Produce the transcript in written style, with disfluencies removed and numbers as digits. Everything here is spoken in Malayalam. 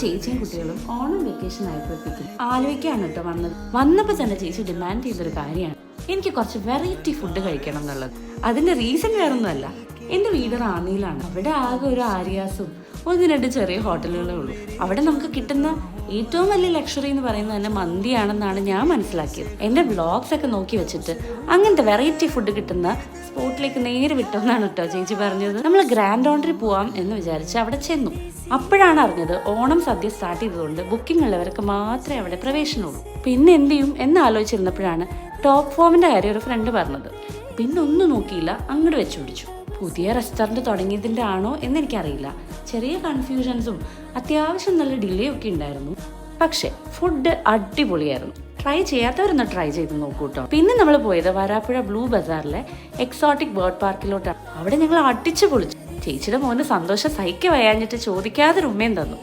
ചേച്ചിയും കുട്ടികളും ഓണം വെക്കേഷൻ ആയപ്പോഴത്തേക്കും ആലുവയ്ക്കാണ് കേട്ടോ വന്നപ്പോൾ തന്നെ ചേച്ചി ഡിമാൻഡ് ചെയ്തൊരു കാര്യമാണ് എനിക്ക് കുറച്ച് വെറൈറ്റി ഫുഡ് കഴിക്കണം എന്നുള്ളത്. അതിന്റെ റീസൺ വേറൊന്നുമല്ല, എന്റെ വീട് റാന്നിയിലാണ്. അവിടെ ആകെ ഒരു ആര്യാസും 1-2 ചെറിയ ഹോട്ടലുകളേ ഉള്ളൂ. അവിടെ നമുക്ക് കിട്ടുന്ന ഏറ്റവും വലിയ ലക്ഷറി എന്ന് പറയുന്നത് തന്നെ മന്തിയാണെന്നാണ് ഞാൻ മനസ്സിലാക്കിയത്. എന്റെ വ്ളോഗ്സ് ഒക്കെ നോക്കി വെച്ചിട്ട് അങ്ങനത്തെ വെറൈറ്റി ഫുഡ് കിട്ടുന്ന സ്പോട്ടിലേക്ക് നേരെ വിട്ടെന്നാണ് കേട്ടോ ചേച്ചി പറഞ്ഞത്. നമ്മൾ ഗ്രാൻഡ് ഓൺട്രി പോവാം എന്ന് വിചാരിച്ച് അവിടെ ചെന്നു. അപ്പോഴാണ് അറിഞ്ഞത് ഓണം സദ്യ സ്റ്റാർട്ട് ചെയ്തതുകൊണ്ട് ബുക്കിംഗ് ഉള്ളവർക്ക് മാത്രമേ അവിടെ പ്രവേശനമുള്ളൂ. പിന്നെ എന്ത് ചെയ്യും എന്നാലോചിച്ചിരുന്നപ്പോഴാണ് ടോപ്പ് ഫോമിന്റെ കാര്യം ഒരു ഫ്രണ്ട് പറഞ്ഞത്. പിന്നെ ഒന്നും നോക്കിയില്ല, അങ്ങോട്ട് വെച്ചു പിടിച്ചു. പുതിയ റെസ്റ്റോറൻറ്റ് തുടങ്ങിയതിൻ്റെ ആണോ എന്നെനിക്കറിയില്ല. ചെറിയ കൺഫ്യൂഷൻസും അത്യാവശ്യം നല്ല ഡിലേ ഒക്കെ ഉണ്ടായിരുന്നു. പക്ഷെ ഫുഡ് അടിപൊളിയായിരുന്നു. ട്രൈ ചെയ്യാത്തവരൊന്ന് ട്രൈ ചെയ്ത് നോക്കൂ കേട്ടോ. പിന്നെ നമ്മൾ പോയത് വരാപ്പുഴ ബ്ലൂ ബസാറിലെ എക്സോട്ടിക് ബേർഡ് പാർക്കിലോട്ടാണ്. അവിടെ ഞങ്ങൾ അടിച്ചു പൊളിച്ചു. ചേച്ചിയുടെ മോന് സന്തോഷം സഹിക്ക വയ്യാഞ്ഞിട്ട് ചോദിക്കാതെ ഉമ്മയും തന്നു.